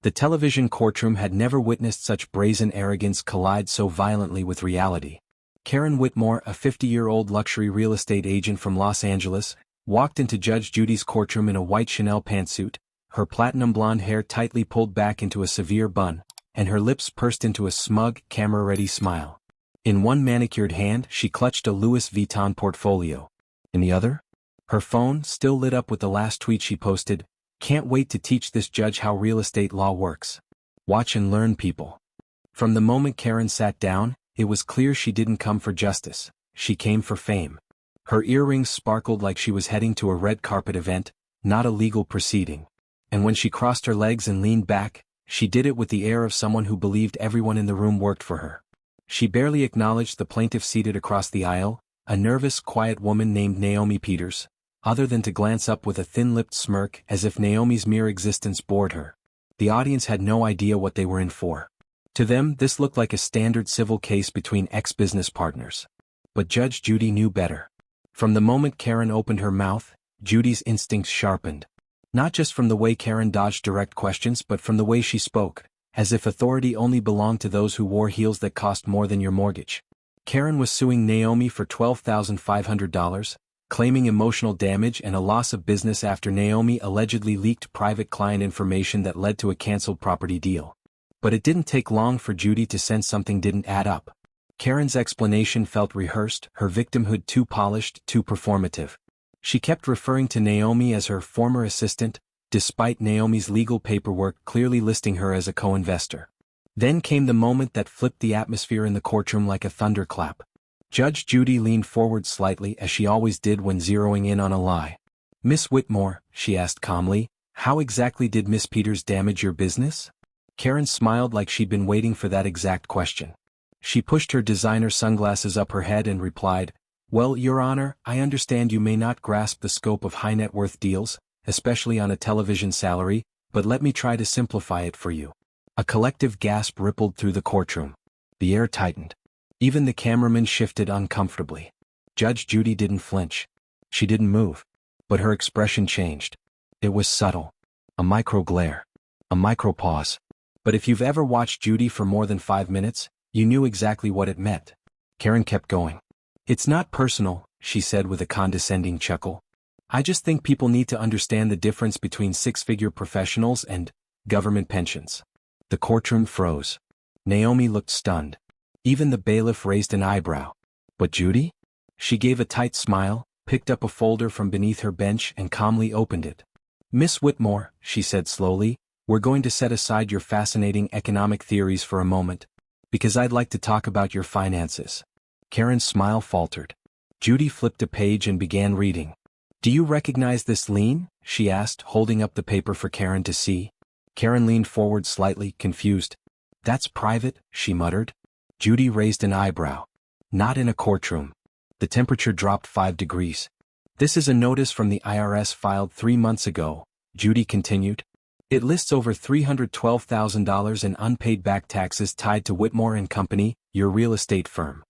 The television courtroom had never witnessed such brazen arrogance collide so violently with reality. Karen Whitmore, a 50-year-old luxury real estate agent from Los Angeles, walked into Judge Judy's courtroom in a white Chanel pantsuit, her platinum blonde hair tightly pulled back into a severe bun, and her lips pursed into a smug, camera-ready smile. In one manicured hand, she clutched a Louis Vuitton portfolio. In the other? Her phone, still lit up with the last tweet she posted, "Can't wait to teach this judge how real estate law works. Watch and learn, people." From the moment Karen sat down, it was clear she didn't come for justice, she came for fame. Her earrings sparkled like she was heading to a red carpet event, not a legal proceeding. And when she crossed her legs and leaned back, she did it with the air of someone who believed everyone in the room worked for her. She barely acknowledged the plaintiff seated across the aisle, a nervous, quiet woman named Naomi Peters, other than to glance up with a thin-lipped smirk as if Naomi's mere existence bored her. The audience had no idea what they were in for. To them, this looked like a standard civil case between ex-business partners. But Judge Judy knew better. From the moment Karen opened her mouth, Judy's instincts sharpened. Not just from the way Karen dodged direct questions but from the way she spoke, as if authority only belonged to those who wore heels that cost more than your mortgage. Karen was suing Naomi for $12,500, claiming emotional damage and a loss of business after Naomi allegedly leaked private client information that led to a canceled property deal. But it didn't take long for Judy to sense something didn't add up. Karen's explanation felt rehearsed, her victimhood too polished, too performative. She kept referring to Naomi as her former assistant, despite Naomi's legal paperwork clearly listing her as a co-investor. Then came the moment that flipped the atmosphere in the courtroom like a thunderclap. Judge Judy leaned forward slightly as she always did when zeroing in on a lie. "Miss Whitmore," she asked calmly, "how exactly did Miss Peters damage your business?" Karen smiled like she'd been waiting for that exact question. She pushed her designer sunglasses up her head and replied, "Well, Your Honor, I understand you may not grasp the scope of high-net-worth deals, especially on a television salary, but let me try to simplify it for you." A collective gasp rippled through the courtroom. The air tightened. Even the cameraman shifted uncomfortably. Judge Judy didn't flinch. She didn't move. But her expression changed. It was subtle. A micro glare. A micro pause. But if you've ever watched Judy for more than 5 minutes, you knew exactly what it meant. Karen kept going. "It's not personal," she said with a condescending chuckle. "I just think people need to understand the difference between six-figure professionals and government pensions." The courtroom froze. Naomi looked stunned. Even the bailiff raised an eyebrow. But Judy? She gave a tight smile, picked up a folder from beneath her bench and calmly opened it. "Miss Whitmore," she said slowly, "we're going to set aside your fascinating economic theories for a moment, because I'd like to talk about your finances." Karen's smile faltered. Judy flipped a page and began reading. "Do you recognize this lien?" she asked, holding up the paper for Karen to see. Karen leaned forward slightly, confused. "That's private," she muttered. Judy raised an eyebrow. "Not in a courtroom." The temperature dropped 5 degrees. "This is a notice from the IRS filed 3 months ago," Judy continued. "It lists over $312,000 in unpaid back taxes tied to Whitmore and Company, your real estate firm."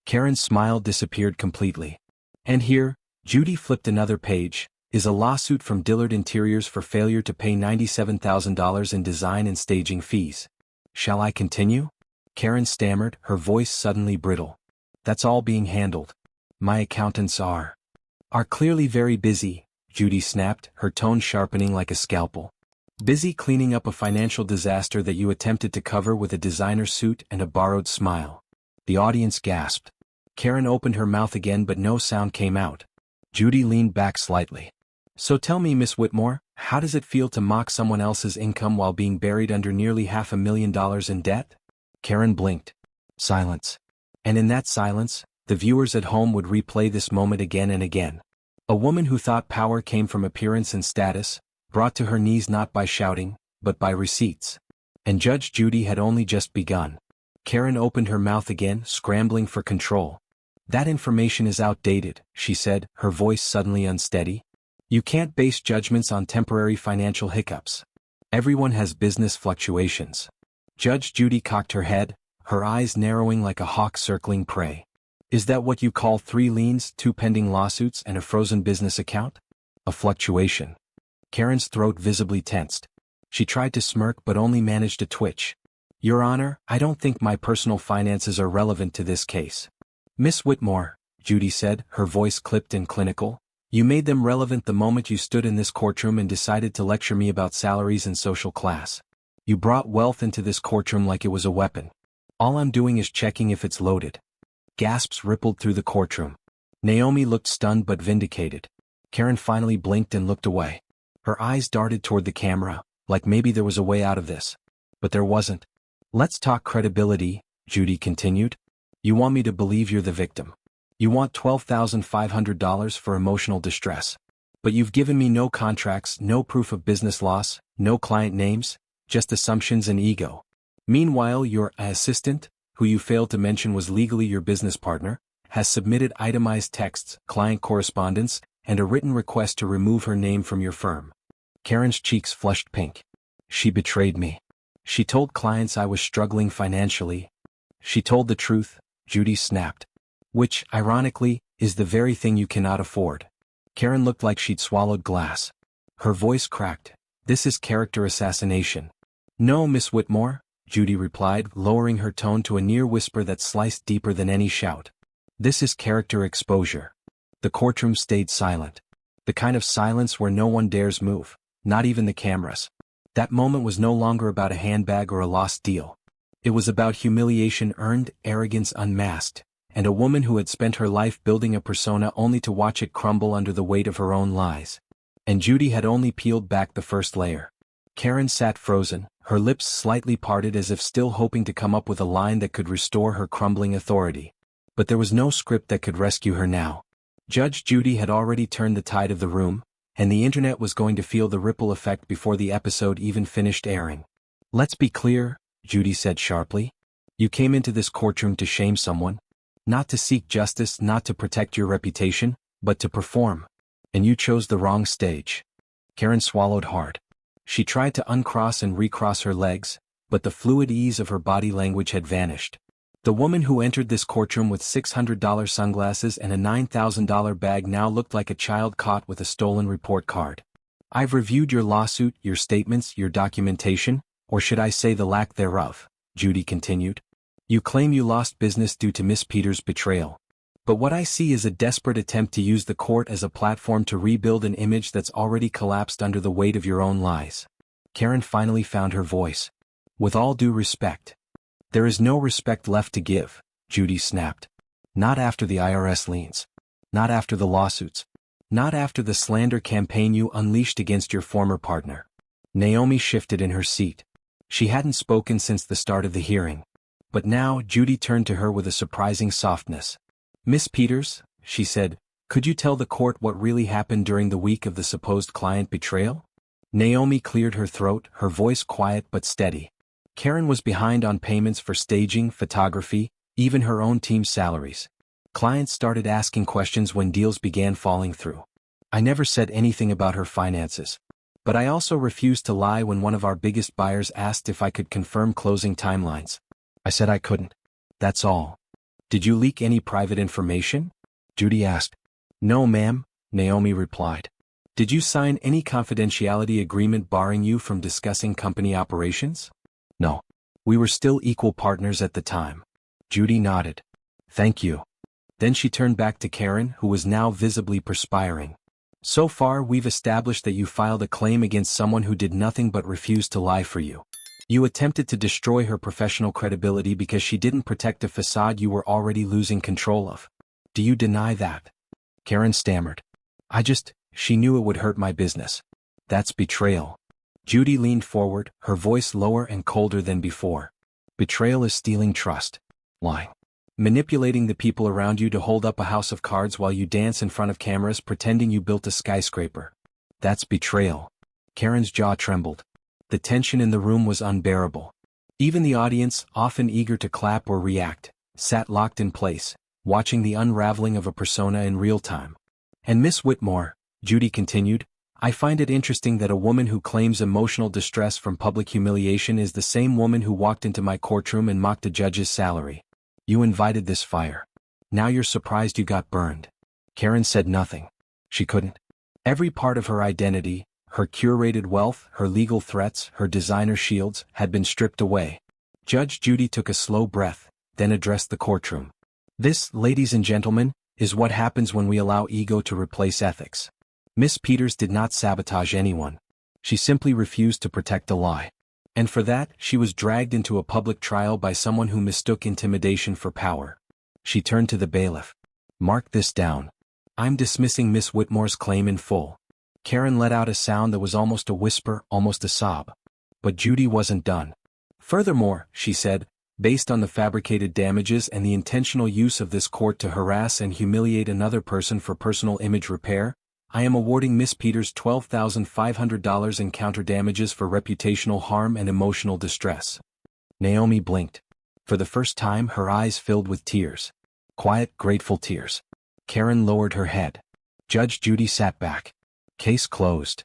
Karen's smile disappeared completely. "And here," Judy flipped another page, "is a lawsuit from Dillard Interiors for failure to pay $97,000 in design and staging fees. Shall I continue?" Karen stammered, her voice suddenly brittle. "That's all being handled. My accountants are clearly very busy," Judy snapped, her tone sharpening like a scalpel. "Busy cleaning up a financial disaster that you attempted to cover with a designer suit and a borrowed smile." The audience gasped. Karen opened her mouth again but no sound came out. Judy leaned back slightly. "So tell me, Miss Whitmore, how does it feel to mock someone else's income while being buried under nearly $500,000 in debt?" Karen blinked. Silence. And in that silence, the viewers at home would replay this moment again and again. A woman who thought power came from appearance and status, brought to her knees not by shouting, but by receipts. And Judge Judy had only just begun. Karen opened her mouth again, scrambling for control. "That information is outdated," she said, her voice suddenly unsteady. "You can't base judgments on temporary financial hiccups. Everyone has business fluctuations." Judge Judy cocked her head, her eyes narrowing like a hawk circling prey. "Is that what you call 3 liens, 2 pending lawsuits and a frozen business account? A fluctuation?" Karen's throat visibly tensed. She tried to smirk but only managed to twitch. Your Honor, I don't think my personal finances are relevant to this case. Miss Whitmore, Judy said, her voice clipped and clinical, you made them relevant the moment you stood in this courtroom and decided to lecture me about salaries and social class. You brought wealth into this courtroom like it was a weapon. All I'm doing is checking if it's loaded. Gasps rippled through the courtroom. Naomi looked stunned but vindicated. Karen finally blinked and looked away. Her eyes darted toward the camera, like maybe there was a way out of this. But there wasn't. Let's talk credibility, Judy continued. You want me to believe you're the victim. You want $12,500 for emotional distress. But you've given me no contracts, no proof of business loss, no client names, just assumptions and ego. Meanwhile, your assistant, who you failed to mention was legally your business partner, has submitted itemized texts, client correspondence, and a written request to remove her name from your firm. Karen's cheeks flushed pink. She betrayed me. She told clients I was struggling financially. She told the truth, Judy snapped. Which, ironically, is the very thing you cannot afford. Karen looked like she'd swallowed glass. Her voice cracked. This is character assassination. No, Miss Whitmore, Judy replied, lowering her tone to a near whisper that sliced deeper than any shout. This is character exposure. The courtroom stayed silent. The kind of silence where no one dares move, not even the cameras. That moment was no longer about a handbag or a lost deal. It was about humiliation earned, arrogance unmasked, and a woman who had spent her life building a persona only to watch it crumble under the weight of her own lies. And Judy had only peeled back the first layer. Karen sat frozen, her lips slightly parted as if still hoping to come up with a line that could restore her crumbling authority. But there was no script that could rescue her now. Judge Judy had already turned the tide of the room, and the internet was going to feel the ripple effect before the episode even finished airing. Let's be clear, Judy said sharply. You came into this courtroom to shame someone. Not to seek justice, not to protect your reputation, but to perform. And you chose the wrong stage. Karen swallowed hard. She tried to uncross and recross her legs, but the fluid ease of her body language had vanished. The woman who entered this courtroom with $600 sunglasses and a $9,000 bag now looked like a child caught with a stolen report card. I've reviewed your lawsuit, your statements, your documentation, or should I say the lack thereof, Judy continued. You claim you lost business due to Miss Peters' betrayal. But what I see is a desperate attempt to use the court as a platform to rebuild an image that's already collapsed under the weight of your own lies. Karen finally found her voice. With all due respect. There is no respect left to give, Judy snapped. Not after the IRS liens. Not after the lawsuits. Not after the slander campaign you unleashed against your former partner. Naomi shifted in her seat. She hadn't spoken since the start of the hearing. But now Judy turned to her with a surprising softness. Miss Peters, she said, could you tell the court what really happened during the week of the supposed client betrayal? Naomi cleared her throat, her voice quiet but steady. Karen was behind on payments for staging, photography, even her own team's salaries. Clients started asking questions when deals began falling through. I never said anything about her finances. But I also refused to lie when one of our biggest buyers asked if I could confirm closing timelines. I said I couldn't. That's all. Did you leak any private information? Judy asked. No, ma'am, Naomi replied. Did you sign any confidentiality agreement barring you from discussing company operations? No. We were still equal partners at the time. Judy nodded. Thank you. Then she turned back to Karen, who was now visibly perspiring. So far we've established that you filed a claim against someone who did nothing but refuse to lie for you. You attempted to destroy her professional credibility because she didn't protect a facade you were already losing control of. Do you deny that? Karen stammered. She knew it would hurt my business. That's betrayal. Judy leaned forward, her voice lower and colder than before. Betrayal is stealing trust. Lying. Manipulating the people around you to hold up a house of cards while you dance in front of cameras pretending you built a skyscraper. That's betrayal. Karen's jaw trembled. The tension in the room was unbearable. Even the audience, often eager to clap or react, sat locked in place, watching the unraveling of a persona in real time. And Miss Whitmore, Judy continued, I find it interesting that a woman who claims emotional distress from public humiliation is the same woman who walked into my courtroom and mocked a judge's salary. You invited this fire. Now you're surprised you got burned. Karen said nothing. She couldn't. Every part of her identity, Her curated wealth, her legal threats, her designer shields, had been stripped away. Judge Judy took a slow breath, then addressed the courtroom. This, ladies and gentlemen, is what happens when we allow ego to replace ethics. Miss Peters did not sabotage anyone. She simply refused to protect a lie. And for that, she was dragged into a public trial by someone who mistook intimidation for power. She turned to the bailiff. "Mark this down. I'm dismissing Miss Whitmore's claim in full." Karen let out a sound that was almost a whisper, almost a sob. But Judy wasn't done. "Furthermore," she said, "based on the fabricated damages and the intentional use of this court to harass and humiliate another person for personal image repair, I am awarding Miss Peters $12,500 in counter damages for reputational harm and emotional distress." Naomi blinked. For the first time, her eyes filled with tears. Quiet, grateful tears. Karen lowered her head. Judge Judy sat back. Case closed.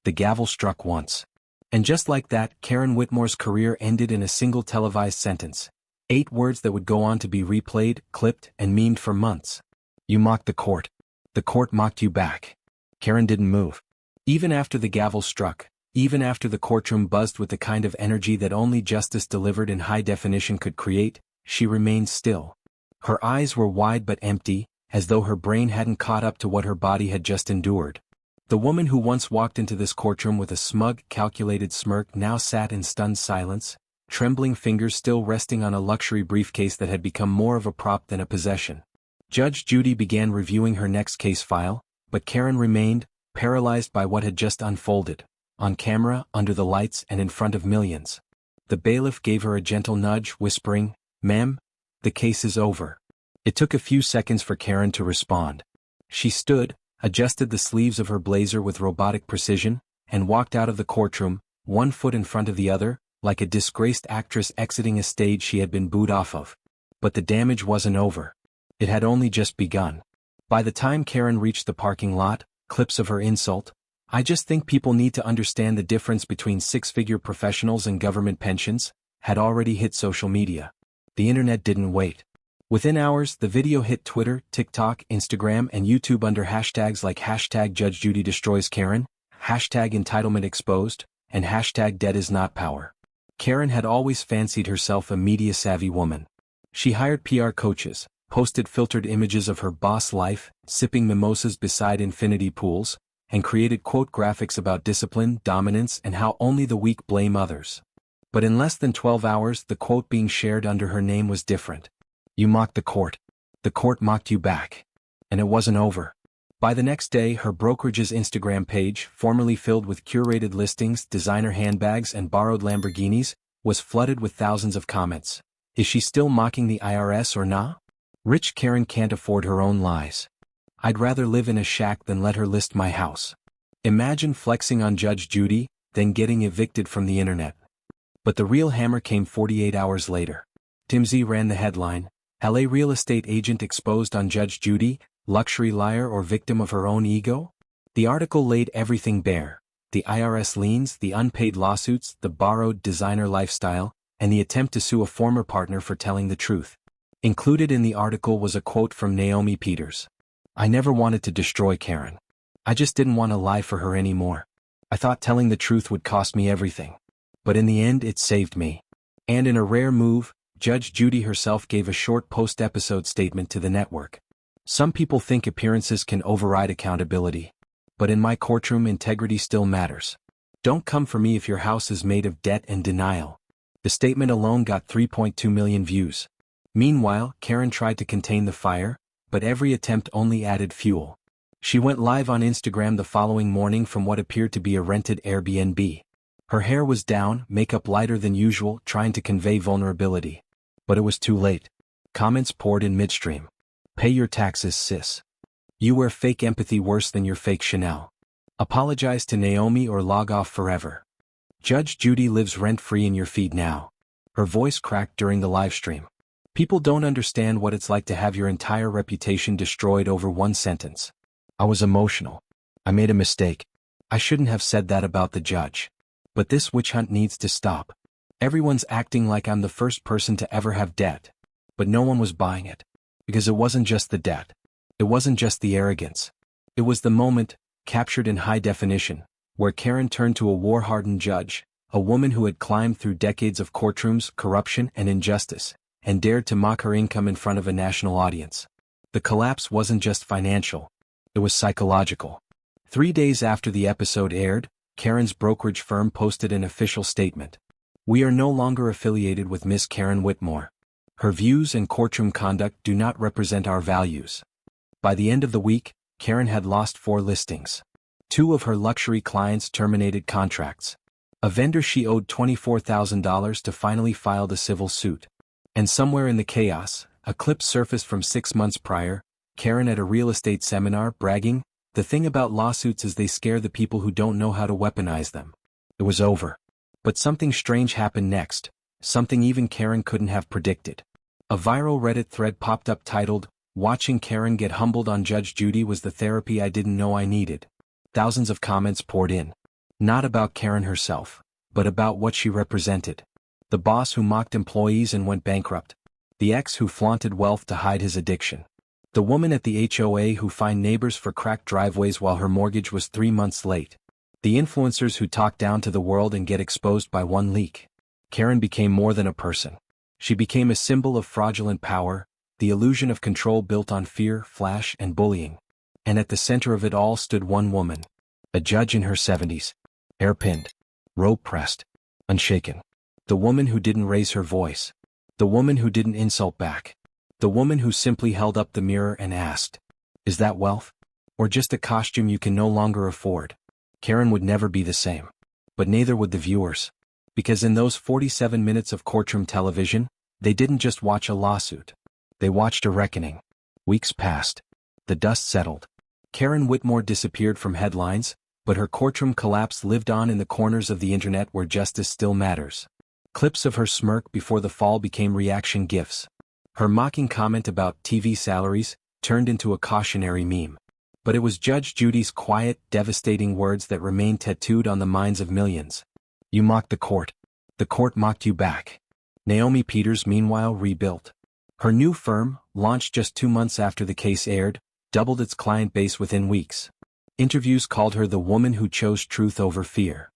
The gavel struck once. And just like that, Karen Whitmore's career ended in a single televised sentence. 8 words that would go on to be replayed, clipped, and memed for months. "You mocked the court. The court mocked you back." Karen didn't move. Even after the gavel struck, even after the courtroom buzzed with the kind of energy that only justice delivered in high definition could create, she remained still. Her eyes were wide but empty, as though her brain hadn't caught up to what her body had just endured. The woman who once walked into this courtroom with a smug, calculated smirk now sat in stunned silence, trembling fingers still resting on a luxury briefcase that had become more of a prop than a possession. Judge Judy began reviewing her next case file, but Karen remained, paralyzed by what had just unfolded, on camera, under the lights, and in front of millions. The bailiff gave her a gentle nudge, whispering, "Ma'am, the case is over." It took a few seconds for Karen to respond. She stood, adjusted the sleeves of her blazer with robotic precision, and walked out of the courtroom, one foot in front of the other, like a disgraced actress exiting a stage she had been booed off of. But the damage wasn't over. It had only just begun. By the time Karen reached the parking lot, clips of her insult, "I just think people need to understand the difference between 6-figure professionals and government pensions," had already hit social media. The internet didn't wait. Within hours, the video hit Twitter, TikTok, Instagram, and YouTube under hashtags like #JudgeJudyDestroysKaren, #EntitlementExposed, and #DeadIsNotPower. Karen had always fancied herself a media-savvy woman. She hired PR coaches, posted filtered images of her boss life, sipping mimosas beside infinity pools, and created quote graphics about discipline, dominance, and how only the weak blame others. But in less than 12 hours, the quote being shared under her name was different. "You mocked the court. The court mocked you back." And it wasn't over. By the next day, her brokerage's Instagram page, formerly filled with curated listings, designer handbags, and borrowed Lamborghinis, was flooded with thousands of comments. "Is she still mocking the IRS or nah? Rich Karen can't afford her own lies. I'd rather live in a shack than let her list my house." Imagine flexing on Judge Judy, then getting evicted from the internet. But the real hammer came 48 hours later. TMZ ran the headline, "LA real estate agent exposed on Judge Judy, luxury liar or victim of her own ego?" The article laid everything bare: the IRS liens, the unpaid lawsuits, the borrowed designer lifestyle, and the attempt to sue a former partner for telling the truth. Included in the article was a quote from Naomi Peters. "I never wanted to destroy Karen. I just didn't want to lie for her anymore. I thought telling the truth would cost me everything. But in the end it saved me." And in a rare move, Judge Judy herself gave a short post-episode statement to the network. "Some people think appearances can override accountability. But in my courtroom, integrity still matters. Don't come for me if your house is made of debt and denial." The statement alone got 3.2 million views. Meanwhile, Karen tried to contain the fire, but every attempt only added fuel. She went live on Instagram the following morning from what appeared to be a rented Airbnb. Her hair was down, makeup lighter than usual, trying to convey vulnerability. But it was too late. Comments poured in midstream. "Pay your taxes, sis. You wear fake empathy worse than your fake Chanel. Apologize to Naomi or log off forever. Judge Judy lives rent-free in your feed now." Her voice cracked during the livestream. "People don't understand what it's like to have your entire reputation destroyed over one sentence. I was emotional. I made a mistake. I shouldn't have said that about the judge. But this witch hunt needs to stop. Everyone's acting like I'm the first person to ever have debt. But no one was buying it. Because it wasn't just the debt. It wasn't just the arrogance. It was the moment, captured in high definition, where Karen turned to a war-hardened judge, a woman who had climbed through decades of courtrooms, corruption, and injustice, and dared to mock her income in front of a national audience. The collapse wasn't just financial. It was psychological. 3 days after the episode aired, Karen's brokerage firm posted an official statement. "We are no longer affiliated with Miss Karen Whitmore. Her views and courtroom conduct do not represent our values." By the end of the week, Karen had lost 4 listings. 2 of her luxury clients terminated contracts. A vendor she owed $24,000 to finally filed a civil suit. And somewhere in the chaos, a clip surfaced from 6 months prior, Karen at a real estate seminar bragging, "The thing about lawsuits is they scare the people who don't know how to weaponize them." It was over. But something strange happened next, something even Karen couldn't have predicted. A viral Reddit thread popped up titled, "Watching Karen Get Humbled on Judge Judy was the therapy I didn't know I needed." Thousands of comments poured in. Not about Karen herself, but about what she represented. The boss who mocked employees and went bankrupt. The ex who flaunted wealth to hide his addiction. The woman at the HOA who fined neighbors for cracked driveways while her mortgage was 3 months late. The influencers who talk down to the world and get exposed by one leak. Karen became more than a person. She became a symbol of fraudulent power, the illusion of control built on fear, flash, and bullying. And at the center of it all stood one woman. A judge in her 70s. Hair-pinned. Robe-pressed. Unshaken. The woman who didn't raise her voice. The woman who didn't insult back. The woman who simply held up the mirror and asked, "Is that wealth? Or just a costume you can no longer afford?" Karen would never be the same. But neither would the viewers. Because in those 47 minutes of courtroom television, they didn't just watch a lawsuit. They watched a reckoning. Weeks passed. The dust settled. Karen Whitmore disappeared from headlines, but her courtroom collapse lived on in the corners of the internet where justice still matters. Clips of her smirk before the fall became reaction gifs. Her mocking comment about TV salaries turned into a cautionary meme. But it was Judge Judy's quiet, devastating words that remained tattooed on the minds of millions. "You mocked the court. The court mocked you back." Naomi Peters meanwhile rebuilt. Her new firm, launched just 2 months after the case aired, doubled its client base within weeks. Interviews called her the woman who chose truth over fear.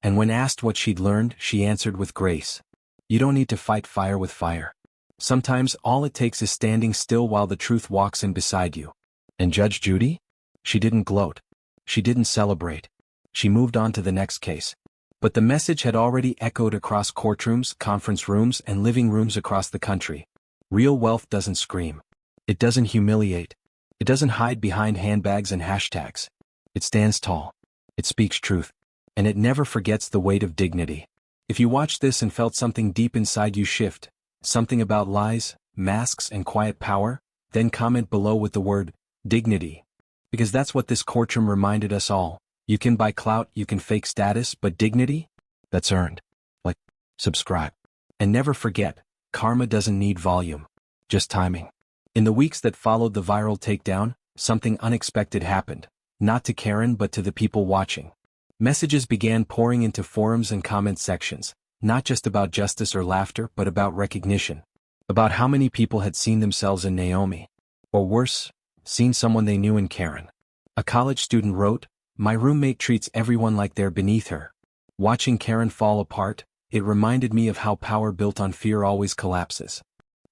And when asked what she'd learned, she answered with grace. "You don't need to fight fire with fire. Sometimes all it takes is standing still while the truth walks in beside you." And Judge Judy? She didn't gloat. She didn't celebrate. She moved on to the next case. But the message had already echoed across courtrooms, conference rooms, and living rooms across the country. Real wealth doesn't scream. It doesn't humiliate. It doesn't hide behind handbags and hashtags. It stands tall. It speaks truth. And it never forgets the weight of dignity. If you watched this and felt something deep inside you shift, something about lies, masks, and quiet power, then comment below with the word, dignity. Because that's what this courtroom reminded us all. You can buy clout, you can fake status, but dignity? That's earned. Like, subscribe. And never forget, karma doesn't need volume. Just timing. In the weeks that followed the viral takedown, something unexpected happened. Not to Karen but to the people watching. Messages began pouring into forums and comment sections, not just about justice or laughter but about recognition. About how many people had seen themselves in Naomi. Or worse, seen someone they knew in Karen. A college student wrote, "My roommate treats everyone like they're beneath her. Watching Karen fall apart, it reminded me of how power built on fear always collapses."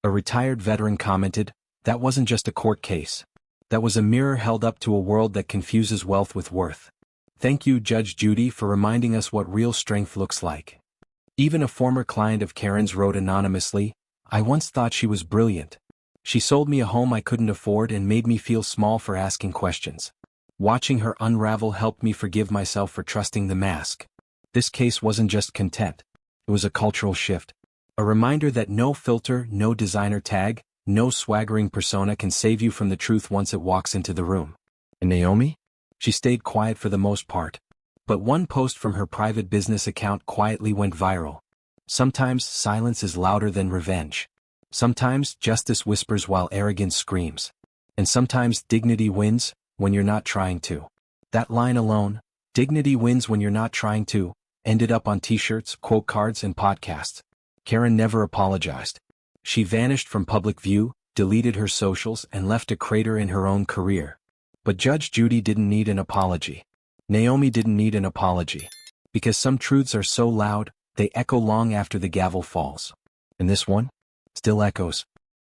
A retired veteran commented, "That wasn't just a court case. That was a mirror held up to a world that confuses wealth with worth." Thank you, Judge Judy, for reminding us what real strength looks like. Even a former client of Karen's wrote anonymously, "I once thought she was brilliant. She sold me a home I couldn't afford and made me feel small for asking questions. Watching her unravel helped me forgive myself for trusting the mask." This case wasn't just content. It was a cultural shift. A reminder that no filter, no designer tag, no swaggering persona can save you from the truth once it walks into the room. And Naomi? She stayed quiet for the most part. But one post from her private business account quietly went viral. Sometimes silence is louder than revenge. Sometimes justice whispers while arrogance screams. And sometimes dignity wins when you're not trying to. That line alone, "Dignity wins when you're not trying to," ended up on t-shirts, quote cards, and podcasts. Karen never apologized. She vanished from public view, deleted her socials, and left a crater in her own career. But Judge Judy didn't need an apology. Naomi didn't need an apology. Because some truths are so loud, they echo long after the gavel falls. And this one? Still echoes,